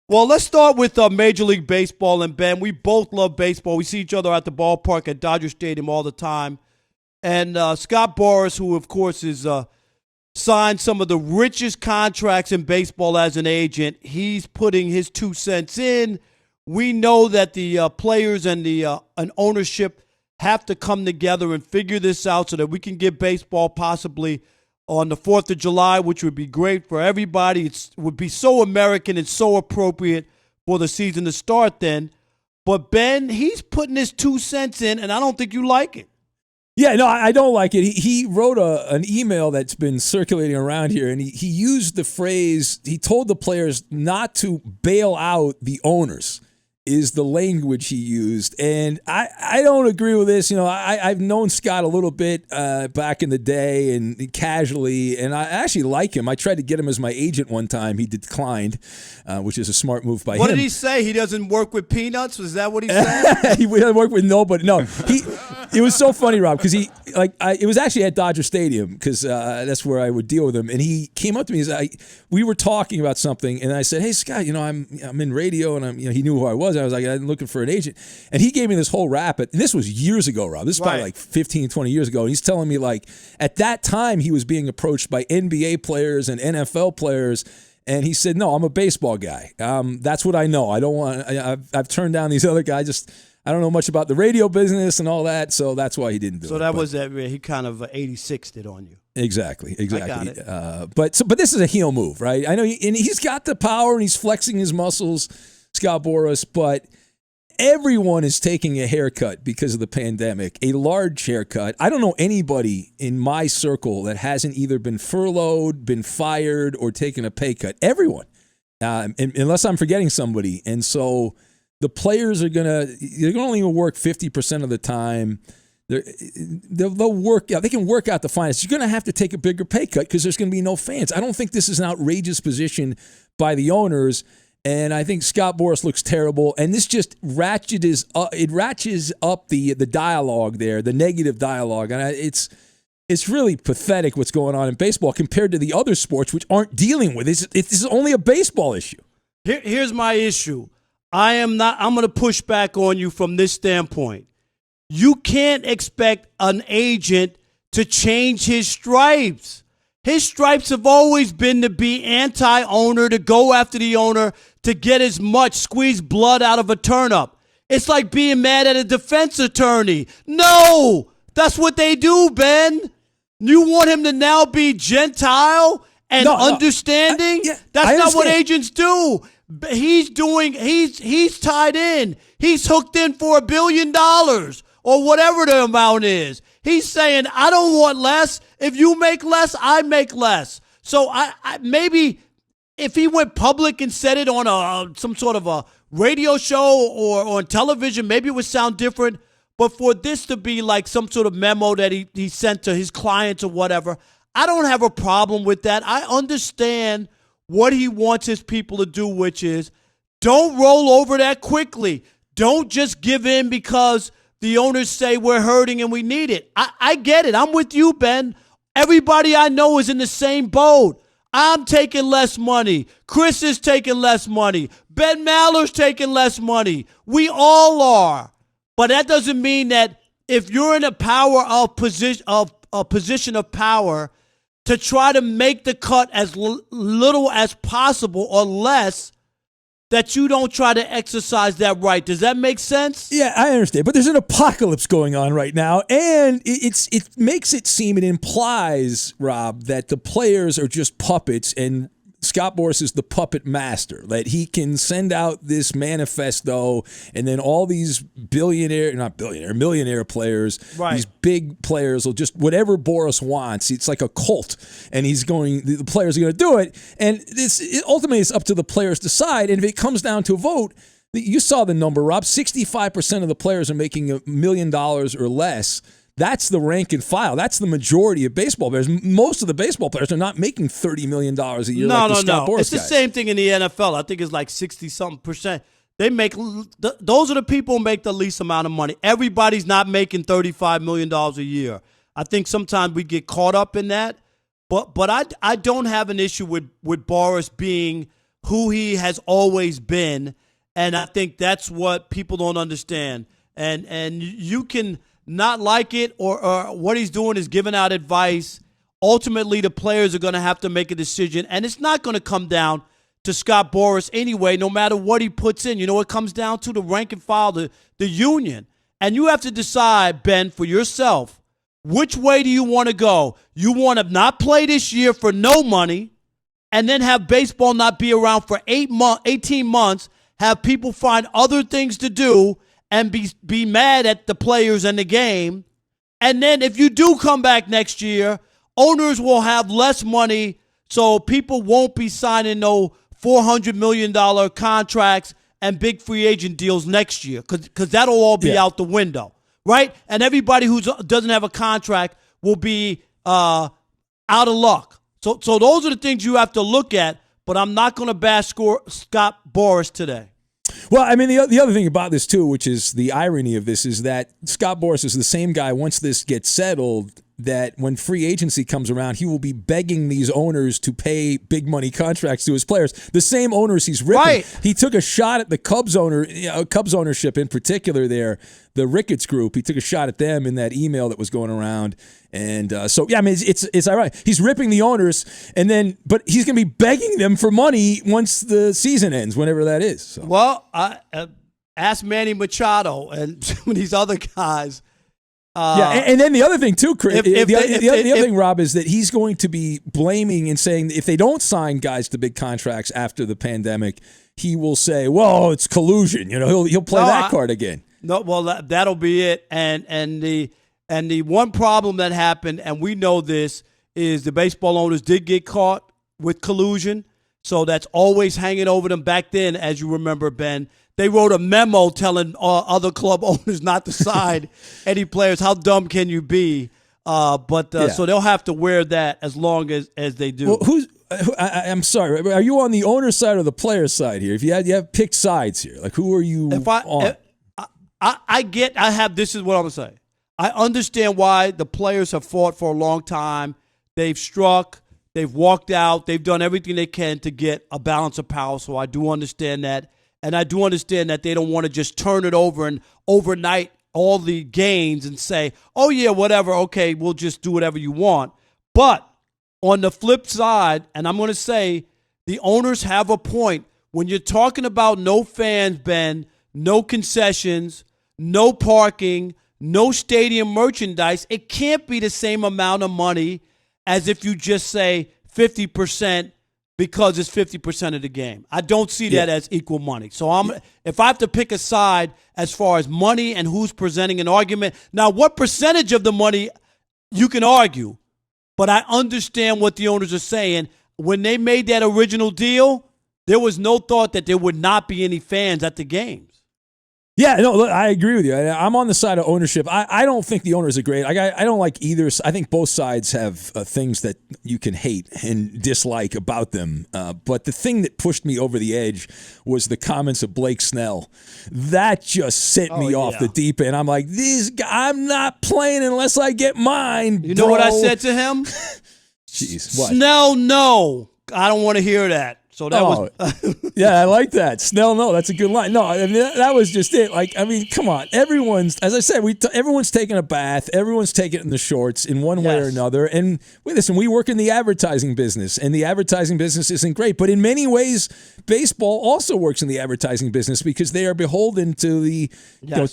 Well, let's start with Major League Baseball. And Ben, we both love baseball. We see each other at the ballpark at Dodger Stadium all the time. And Scott Boras, who of course is signed some of the richest contracts in baseball as an agent, he's putting his 2 cents in. We know that the players and the and ownership have to come together and figure this out so that we can get baseball possibly on the 4th of July, which would be great for everybody. It would be so American and so appropriate for the season to start then. But, Ben, he's putting his 2 cents in, and I don't think you like it. Yeah, no, I don't like it. He wrote an email that's been circulating around here, and he used the phrase, he told the players not to bail out the owners, is the language he used. And I don't agree with this. You know, I've known Scott a little bit back in the day and casually, and I actually like him. I tried to get him as my agent one time. He declined, which is a smart move by him. What did he say? He doesn't work with peanuts? Was that what he said? He doesn't work with nobody. No, it was so funny, Rob, because it was actually at Dodger Stadium because that's where I would deal with him. And he came up to me. We were talking about something, and I said, "Hey, Scott, you know, I'm in radio," and he knew who I was. I was like, I'm looking for an agent. And he gave me this whole rap. And this was years ago, Rob. This is probably like 15, 20 years ago. And he's telling me, like, at that time, he was being approached by NBA players and NFL players. And he said, no, I'm a baseball guy. That's what I know. I don't want, I've turned down these other guys. I don't know much about the radio business and all that. So that's why he didn't do it. So that was that. He kind of 86'd it on you. Exactly. I got it. But this is a heel move, right? I know, and he's got the power and he's flexing his muscles, Scott Boras, but everyone is taking a haircut because of the pandemic, a large haircut. I don't know anybody in my circle that hasn't either been furloughed, been fired, or taken a pay cut. Everyone, unless I'm forgetting somebody. And so the players they're gonna only work 50% of the time. They'll work out. They can work out the finance. You're going to have to take a bigger pay cut because there's going to be no fans. I don't think this is an outrageous position by the owners. And I think Scott Boras looks terrible. And this just ratchets up the dialogue there, the negative dialogue. And it's really pathetic what's going on in baseball compared to the other sports which aren't dealing with it. This is only a baseball issue. Here's my issue. I'm going to push back on you from this standpoint. You can't expect an agent to change his stripes. His stripes have always been to be anti-owner, to go after the owner, to get as much squeezed blood out of a turnip. It's like being mad at a defense attorney. No, that's what they do, Ben. You want him to now be gentile and understanding? That's not what agents do. He's tied in. He's hooked in for $1 billion or whatever the amount is. He's saying, I don't want less. If you make less, I make less. So I maybe if he went public and said it on some sort of a radio show or on television, maybe it would sound different. But for this to be like some sort of memo that he sent to his clients or whatever, I don't have a problem with that. I understand what he wants his people to do, which is don't roll over that quickly. Don't just give in because the owners say we're hurting and we need it. I get it. I'm with you, Ben. Everybody I know is in the same boat. I'm taking less money. Chris is taking less money. Ben Maller's taking less money. We all are. But that doesn't mean that if you're in a position of power to try to make the cut as little as possible or less, that you don't try to exercise that right. Does that make sense? Yeah, I understand. But there's an apocalypse going on right now, and it makes it seem, it implies, Rob, that the players are just puppets, and Scott Boras is the puppet master, that he can send out this manifesto, and then all these millionaire players, these big players will just, whatever Boras wants, it's like a cult, and the players are going to do it, and ultimately it's up to the players to decide, and if it comes down to a vote, you saw the number, Rob, 65% of the players are making $1 million or less. That's the rank and file. That's the majority of baseball players. Most of the baseball players are not making $30 million a year like the Scott Boras It's the same thing in the NFL. I think it's like 60-something%. They make those are the people who make the least amount of money. Everybody's not making $35 million a year. I think sometimes we get caught up in that. But I don't have an issue with Boras being who he has always been. And I think that's what people don't understand. And you can not like it, or what he's doing is giving out advice. Ultimately, the players are going to have to make a decision, and it's not going to come down to Scott Boras anyway, no matter what he puts in. You know, it comes down to the rank and file, the union. And you have to decide, Ben, for yourself, which way do you want to go? You want to not play this year for no money and then have baseball not be around for 18 months, have people find other things to do and be mad at the players and the game. And then if you do come back next year, owners will have less money, so people won't be signing no $400 million contracts and big free agent deals next year because that'll all be out the window, right? And everybody who doesn't have a contract will be out of luck. So those are the things you have to look at, but I'm not going to bash Scott Boras today. Well, I mean, the other thing about this, too, which is the irony of this, is that Scott Boras is the same guy, once this gets settled, that when free agency comes around, he will be begging these owners to pay big money contracts to his players. The same owners he's ripping. Right. He took a shot at the Cubs ownership in particular there, the Ricketts group. He took a shot at them in that email that was going around. And so, yeah, I mean, it's ironic. He's ripping the owners, but he's going to be begging them for money once the season ends, whenever that is. So. Well, ask Manny Machado and some of these other guys. And then the other thing too, Chris. The other thing, Rob, is that he's going to be blaming and saying if they don't sign guys to big contracts after the pandemic, he will say, "Well, it's collusion." You know, he'll play that card again. No, well, that'll be it. And the one problem that happened, and we know this, is the baseball owners did get caught with collusion. So that's always hanging over them. Back then, as you remember, Ben, they wrote a memo telling other club owners not to sign any players. How dumb can you be? So they'll have to wear that as long as they do. Well, I'm sorry. Are you on the owner side or the player side here? If you have picked sides here, like who are you on? This is what I'm going to say. I understand why the players have fought for a long time. They've struck. They've walked out. They've done everything they can to get a balance of power. So I do understand that. And I do understand that they don't want to just turn it over and overnight all the gains and say, oh, yeah, whatever, okay, we'll just do whatever you want. But on the flip side, and I'm going to say the owners have a point. When you're talking about no fans, Ben, no concessions, no parking, no stadium merchandise, it can't be the same amount of money as if you just say 50% because it's 50% of the game. I don't see that as equal money. So if I have to pick a side as far as money and who's presenting an argument, now what percentage of the money you can argue, but I understand what the owners are saying. When they made that original deal, there was no thought that there would not be any fans at the games. Yeah, no, look, I agree with you. I'm on the side of ownership. I don't think the owners are great. I don't like either. I think both sides have things that you can hate and dislike about them. But the thing that pushed me over the edge was the comments of Blake Snell. That just sent me off the deep end. I'm like, this guy, I'm not playing unless I get mine. You know what I said to him? Jeez, what? Snell, no. I don't want to hear that. So that was yeah, I like that. Snell, no, that's a good line. No, I mean, that was just it. Like, I mean, come on. Everyone's, as I said, everyone's taking a bath. Everyone's taking it in the shorts in one way or another. And listen, we work in the advertising business, and the advertising business isn't great. But in many ways, baseball also works in the advertising business because they are beholden to the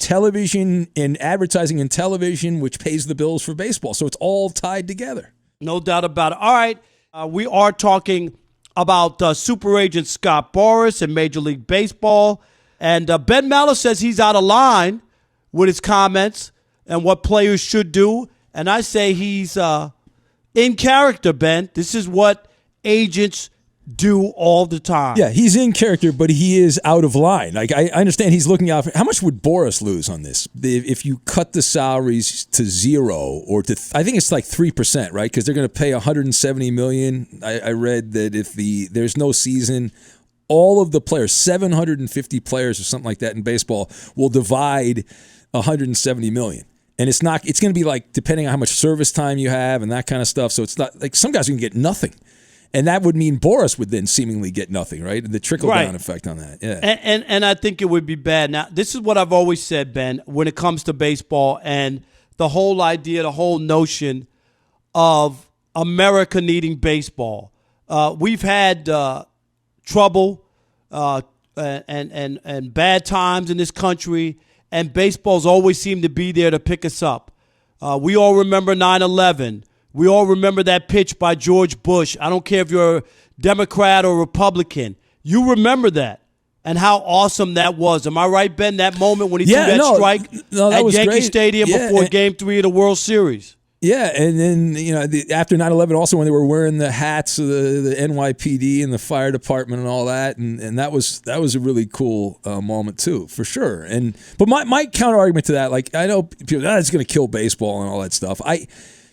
television and advertising and television, which pays the bills for baseball. So it's all tied together. No doubt about it. All right, we are talking about super agent Scott Boras in Major League Baseball. And Ben Mallow says he's out of line with his comments and what players should do. And I say he's in character, Ben. This is what agents do all the time. Yeah, he's in character, but he is out of line. Like, I understand he's looking out for, how much would Boras lose on this if you cut the salaries to zero or to I think it's like 3%, right? Because they're going to pay $170 million. I read that if there's no season, all of the players, 750 players or something like that in baseball, will divide $170 million. And it's going to be like depending on how much service time you have and that kind of stuff. So it's not like some guys can get nothing. And that would mean Boras would then seemingly get nothing, right? The trickle-down effect on that. Yeah. And I think it would be bad. Now, this is what I've always said, Ben, when it comes to baseball and the whole idea, the whole notion of America needing baseball. We've had trouble and bad times in this country, and baseball's always seemed to be there to pick us up. We all remember 9/11. We all remember that pitch by George Bush. I don't care if you're a Democrat or Republican. You remember that and how awesome that was. Am I right, Ben? That moment when he threw that strike at Yankee great. Stadium before Game 3 of the World Series. Yeah, and then after 9/11, also when they were wearing the hats of the NYPD and the fire department and all that, and that was a really cool moment too, for sure. But my counter argument to that, like I know people, it's going to kill baseball and all that stuff.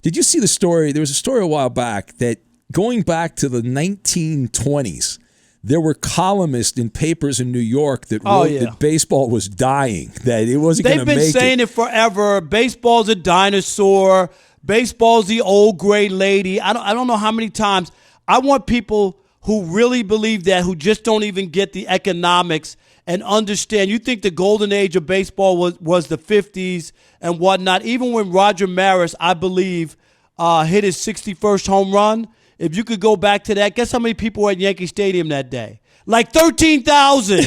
Did you see the story? There was a story a while back that going back to the 1920s, there were columnists in papers in New York that wrote that baseball was dying, that it wasn't going to make it. They've been saying it forever. Baseball's a dinosaur. Baseball's the old gray lady. I don't know how many times. I want people who really believe that, who just don't even get the economics and understand. You think the golden age of baseball was the 50s and whatnot. Even when Roger Maris, I believe, hit his 61st home run, if you could go back to that, guess how many people were at Yankee Stadium that day? Like 13,000.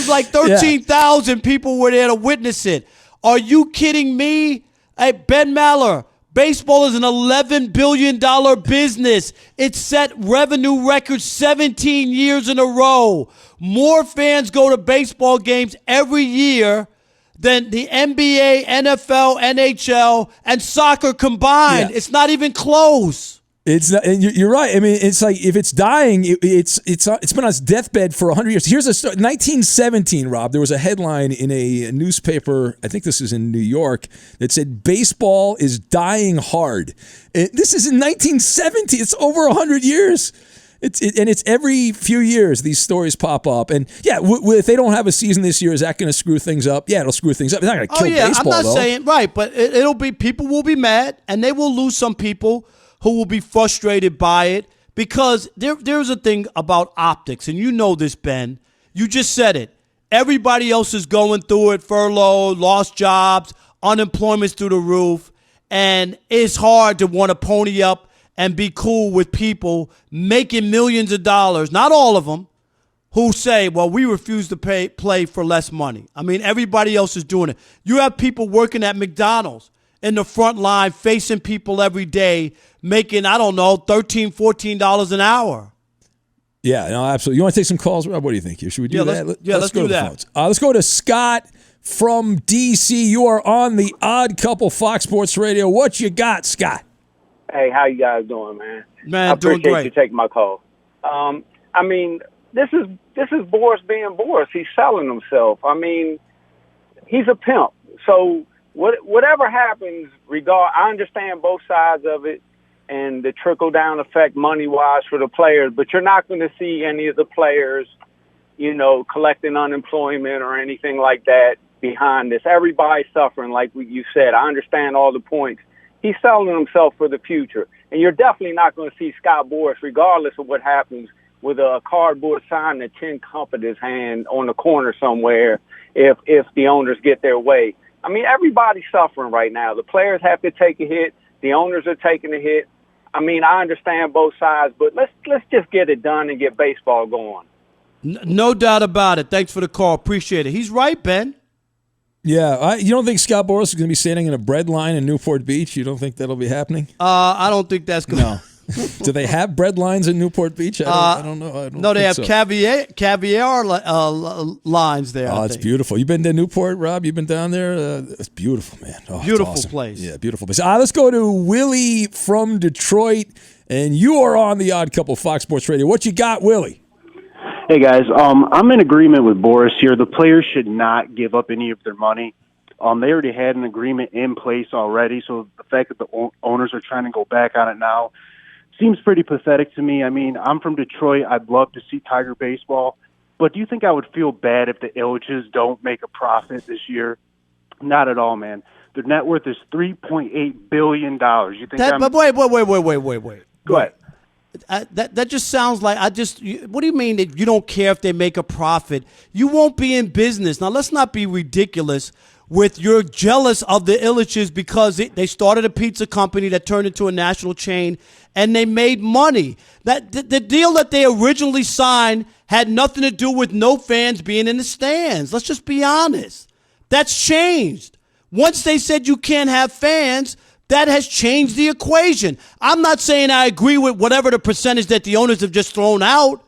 Like 13,000 people were there to witness it. Are you kidding me? Hey, Ben Maller, baseball is an $11 billion business. It set revenue records 17 years in a row. More fans go to baseball games every year than the NBA, NFL, NHL, and soccer combined. Yeah. It's not even close. It's not, and you're right. I mean, it's like if it's dying, it's been on its deathbed for 100 years. Here's a story. 1917, Rob. There was a headline in a newspaper. I think this is in New York that said baseball is dying hard. This is in 1970. It's over 100 years. It's every few years these stories pop up. And yeah, if they don't have a season this year, is that going to screw things up? Yeah, it'll screw things up. It's not going to kill baseball. I'm not saying right, but it'll be, people will be mad, and they will lose some people who will be frustrated by it, because there's a thing about optics, and you know this, Ben. You just said it. Everybody else is going through it, furlough, lost jobs, unemployment's through the roof, and it's hard to want to pony up and be cool with people making millions of dollars, not all of them, who say, well, we refuse to play for less money. I mean, everybody else is doing it. You have people working at McDonald's in the front line, facing people every day, making, I don't know, $13, $14 an hour. Yeah, no, absolutely. You want to take some calls, Rob? What do you think here? Should we do that? Let's do that. Let's go to Scott from D.C. You are on the Odd Couple Fox Sports Radio. What you got, Scott? Hey, how you guys doing, man? Man, I appreciate doing great. you taking my call. I mean, this is Boras being Boras. He's selling himself. I mean, he's a pimp. So whatever happens, I understand both sides of it and the trickle-down effect money-wise for the players, but you're not going to see any of the players, collecting unemployment or anything like that behind this. Everybody's suffering, like you said. I understand all the points. He's selling himself for the future. And you're definitely not going to see Scott Boras, regardless of what happens, with a cardboard sign and a tin cup in his hand on the corner somewhere if the owners get their way. I mean, everybody's suffering right now. The players have to take a hit. The owners are taking a hit. I mean, I understand both sides, but let's just get it done and get baseball going. No doubt about it. Thanks for the call. Appreciate it. He's right, Ben. Yeah. You don't think Scott Boras is going to be standing in a bread line in Newport Beach? You don't think that'll be happening? I don't think that's going to. No. Do they have bread lines in Newport Beach? I don't know. No, they have caviar lines there. Oh, it's beautiful. You been to Newport, Rob? You been down there? It's beautiful, man. Oh, beautiful awesome. place. Yeah, beautiful place. Let's go to Willie from Detroit, and you are on the Odd Couple Fox Sports Radio. What you got, Willie? Hey, guys. I'm in agreement with Boras here. The players should not give up any of their money. They already had an agreement in place already, so the fact that the owners are trying to go back on it now seems pretty pathetic to me. I mean, I'm from Detroit. I'd love to see Tiger baseball. But do you think I would feel bad if the Ilitches don't make a profit this year? Not at all, man. Their net worth is $3.8 billion. You think But wait. Go ahead. That just sounds like what do you mean that you don't care if they make a profit? You won't be in business. Now, let's not be ridiculous with you're jealous of the Illiches because they started a pizza company that turned into a national chain and they made money. That the deal that they originally signed had nothing to do with no fans being in the stands. Let's just be honest. That's changed. Once they said you can't have fans, that has changed the equation. I'm not saying I agree with whatever the percentage that the owners have just thrown out,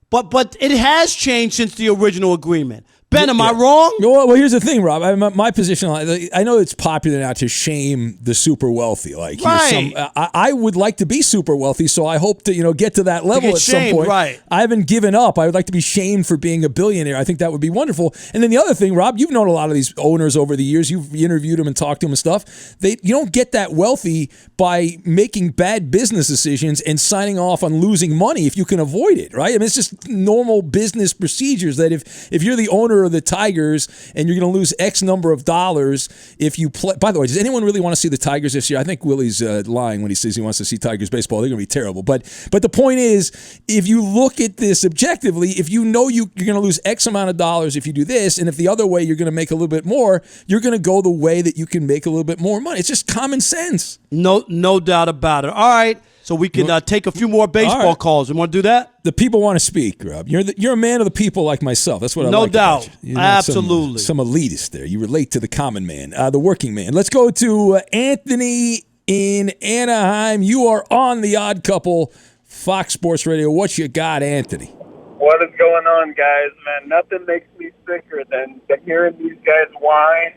but it has changed since the original agreement. Ben, am I wrong? Well, here's the thing, Rob. My position, I know it's popular now to shame the super wealthy. Like, right. I would like to be super wealthy, so I hope to get to that level at some point. Right. I haven't given up. I would like to be shamed for being a billionaire. I think that would be wonderful. And then the other thing, Rob, you've known a lot of these owners over the years. You've interviewed them and talked to them and stuff. You don't get that wealthy by making bad business decisions and signing off on losing money if you can avoid it, right? I mean, it's just normal business procedures that if you're the owner of the Tigers and you're going to lose X number of dollars if you play. By the way, does anyone really want to see the Tigers this year? I think Willie's lying when he says he wants to see Tigers baseball. They're going to be terrible. But the point is, if you look at this objectively, if you know you're going to lose X amount of dollars if you do this, and if the other way you're going to make a little bit more, you're going to go the way that you can make a little bit more money. It's just common sense. No doubt about it. All right. So we can take a few more baseball calls. You want to do that? The people want to speak, Rob. You're a man of the people like myself. That's what I like. No doubt. About you. You're not Absolutely. Some elitist there. You relate to the common man, the working man. Let's go to Anthony in Anaheim. You are on The Odd Couple, Fox Sports Radio. What you got, Anthony? What is going on, guys? Man, nothing makes me sicker than hearing these guys whine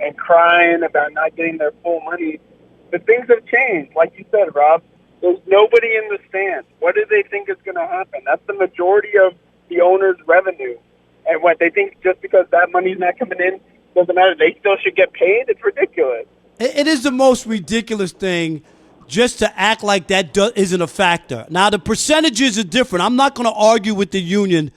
and crying about not getting their full money. But things have changed. Like you said, Rob. There's nobody in the stands. What do they think is going to happen? That's the majority of the owner's revenue. And what they think just because that money's not coming in doesn't matter. They still should get paid? It's ridiculous. It is the most ridiculous thing just to act like that isn't a factor. Now, the percentages are different. I'm not going to argue with the union,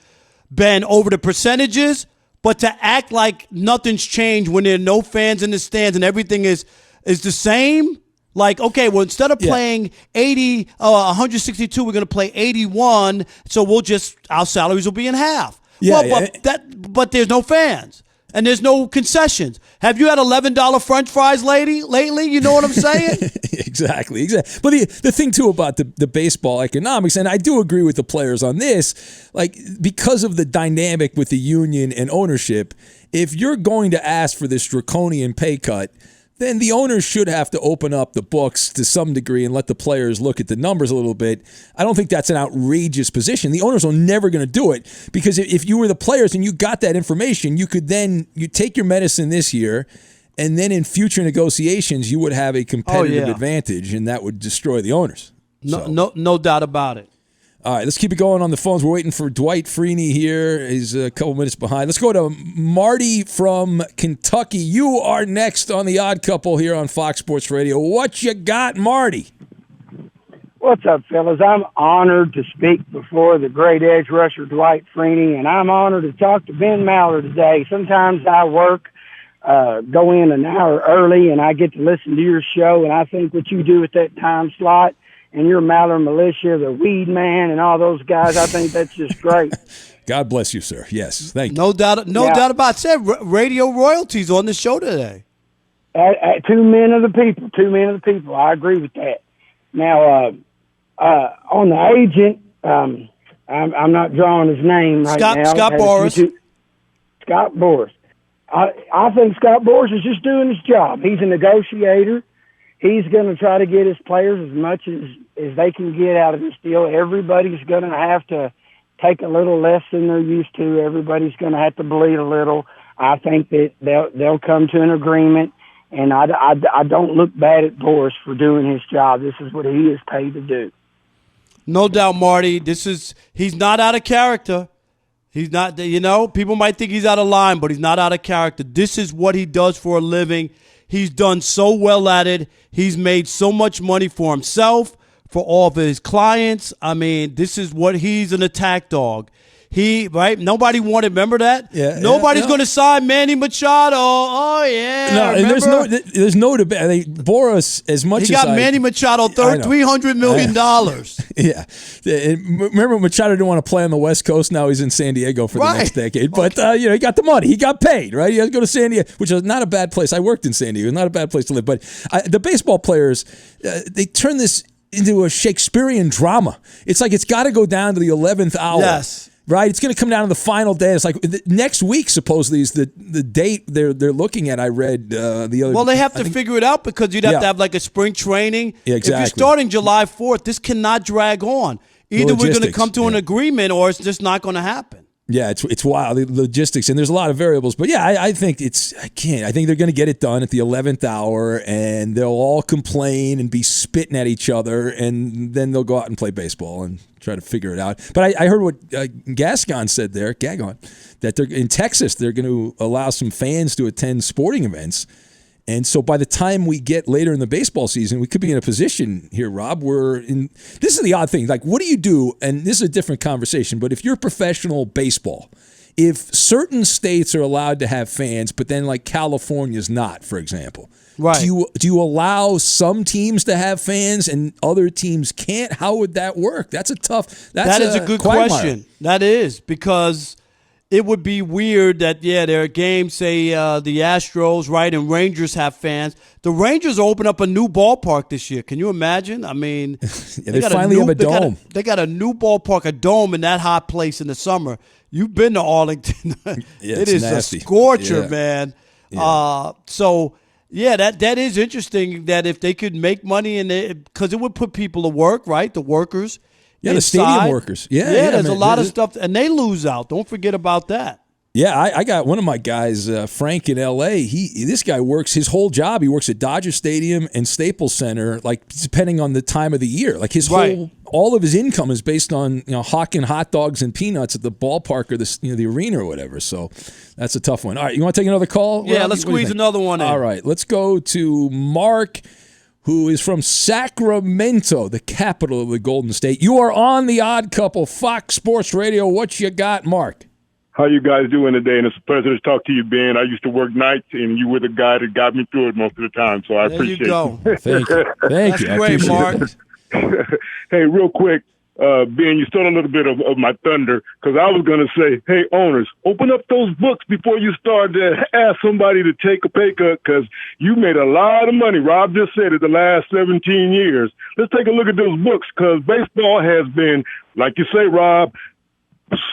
Ben, over the percentages, but to act like nothing's changed when there are no fans in the stands and everything is the same. Like, okay, well, instead of playing 162, we're going to play 81, so our salaries will be in half. But there's no fans, and there's no concessions. Have you had $11 French fries lately? You know what I'm saying? Exactly. But the thing, too, about the baseball economics, and I do agree with the players on this, like, because of the dynamic with the union and ownership, if you're going to ask for this draconian pay cut, then the owners should have to open up the books to some degree and let the players look at the numbers a little bit. I don't think that's an outrageous position. The owners are never going to do it because if you were the players and you got that information, you could then take your medicine this year, and then in future negotiations, you would have a competitive advantage, and that would destroy the owners. No doubt about it. All right, let's keep it going on the phones. We're waiting for Dwight Freeney here. He's a couple minutes behind. Let's go to Marty from Kentucky. You are next on The Odd Couple here on Fox Sports Radio. What you got, Marty? What's up, fellas? I'm honored to speak before the great edge rusher Dwight Freeney, and I'm honored to talk to Ben Maller today. Sometimes I work, go in an hour early, and I get to listen to your show, and I think what you do at that time slot and your Maller Militia, the Weed Man, and all those guys, I think that's just great. God bless you, sir. Yes, thank you. No doubt about it. Said radio royalties on the show today. Two men of the people. I agree with that. Now, on the agent, I'm not drawing his name right now. Scott Boras. Scott Boras. I think Scott Boras is just doing his job. He's a negotiator. He's going to try to get his players as much as they can get out of this deal. Everybody's going to have to take a little less than they're used to. Everybody's going to have to bleed a little. I think that they'll come to an agreement, and I don't look bad at Boras for doing his job. This is what he is paid to do. No doubt, Marty. He's not out of character. He's not, people might think he's out of line, but he's not out of character. This is what he does for a living. He's done so well at it. He's made so much money for himself, for all of his clients. I mean, this is what he's an attack dog. Right? Nobody wanted. Remember that? Yeah. Nobody's going to sign Manny Machado. Oh yeah. No, and there's no debate. I think Boras, as much as he got Manny Machado $300 million. Yeah. Remember, Machado didn't want to play on the West Coast. Now he's in San Diego for the next decade. But he got the money. He got paid. Right? He had to go to San Diego, which is not a bad place. I worked in San Diego. Not a bad place to live. But the baseball players, they turn this into a Shakespearean drama. It's like it's got to go down to the 11th hour. Yes. Right? It's going to come down to the final day. It's like next week, supposedly, is the date they're looking at. I read the other. Well, they have to figure it out because you'd have to have like a spring training. Yeah, exactly. If you're starting July 4th, this cannot drag on. Either we're going to come to an agreement or it's just not going to happen. Yeah, it's wild, the logistics, and there's a lot of variables. But yeah, I think I think they're going to get it done at the 11th hour, and they'll all complain and be spitting at each other, and then they'll go out and play baseball and try to figure it out. But I heard what Gascon said there, Gagon, that they're in Texas, they're going to allow some fans to attend sporting events. And so by the time we get later in the baseball season, we could be in a position here, Rob, this is the odd thing. Like, what do you do? And this is a different conversation, but if you're professional baseball, if certain states are allowed to have fans, but then like California's not, for example, right? Do you allow some teams to have fans and other teams can't? How would that work? That is a good question. That is, because it would be weird that, there are games, say the Astros, right, and Rangers have fans. The Rangers open up a new ballpark this year. Can you imagine? I mean, they finally have a dome. They got a new ballpark, a dome in that hot place in the summer. You've been to Arlington. It is nasty. A scorcher, man. Yeah. That is interesting that if they could make money, because it would put people to work, right, the workers. Yeah, the stadium workers. Yeah, there's a lot of stuff, and they lose out. Don't forget about that. Yeah, I got one of my guys, Frank in L.A. This guy works his whole job. He works at Dodger Stadium and Staples Center, like depending on the time of the year. Like all of his income is based on hawking hot dogs and peanuts at the ballpark or the arena or whatever. So that's a tough one. All right, you want to take another call? Yeah, let's squeeze another one in. All right, let's go to Mark, who is from Sacramento, the capital of the Golden State. You are on The Odd Couple, Fox Sports Radio. What you got, Mark? How you guys doing today? And it's a pleasure to talk to you, Ben. I used to work nights, and you were the guy that got me through it most of the time, so I appreciate it. There you go. Thank you. That's great, Mark. Hey, real quick, Ben, you stole a little bit of my thunder, because I was going to say, hey, owners, open up those books before you start to ask somebody to take a pay cut, because you made a lot of money. Rob just said it the last 17 years. Let's take a look at those books, because baseball has been, like you say, Rob,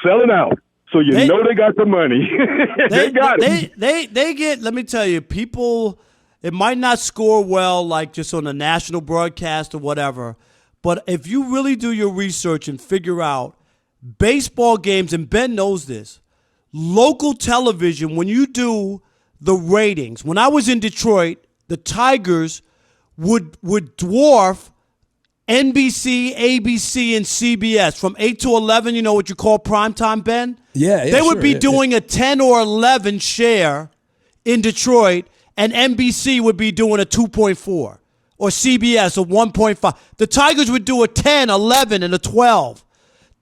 selling out. So they got the money. They got it. They get, let me tell you, people, it might not score well like just on a national broadcast or whatever, but if you really do your research and figure out baseball games, and Ben knows this, local television, when you do the ratings, when I was in Detroit, the Tigers would dwarf NBC, ABC, and CBS from 8 to 11, you know what you call primetime, Ben? Yeah, they would be doing a 10 or 11 share in Detroit, and NBC would be doing a 2.4, or CBS a 1.5. The Tigers would do a 10, 11, and a 12.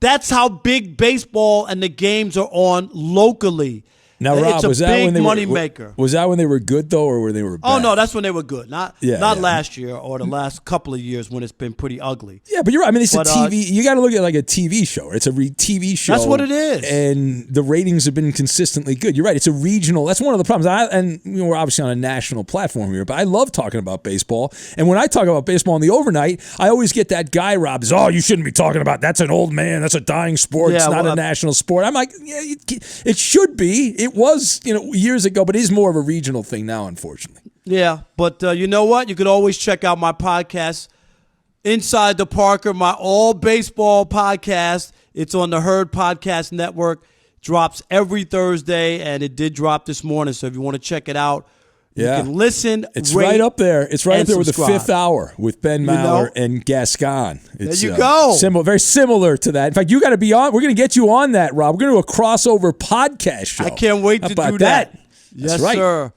That's how big baseball and the games are on locally. Now, Rob, it's a was that big when they money were, maker. Was that when they were good, though, or when they were bad? Oh, no, that's when they were good. Not last year or the last couple of years when it's been pretty ugly. Yeah, but you're right. I mean, it's a TV. You got to look at it like a TV show. It's a TV show. That's what it is. And the ratings have been consistently good. You're right. It's a regional. That's one of the problems. We're obviously on a national platform here, but I love talking about baseball. And when I talk about baseball on the overnight, I always get that guy, Rob, you shouldn't be talking about that's an old man. That's a dying sport. It's not a national sport. I'm like, yeah, it should be. It was, years ago, but it is more of a regional thing now, unfortunately. Yeah, but you know what? You could always check out my podcast, Inside the Parker, my all baseball podcast. It's on the Herd Podcast Network. Drops every Thursday, and it did drop this morning. So if you want to check it out, you can listen. It's right up there. It's right up there with the Fifth Hour with Ben Maller and Gascon. There you go. Very similar to that. In fact, you got to be on. We're going to get you on that, Rob. We're going to do a crossover podcast show. I can't wait to do that. Yes, right. sir.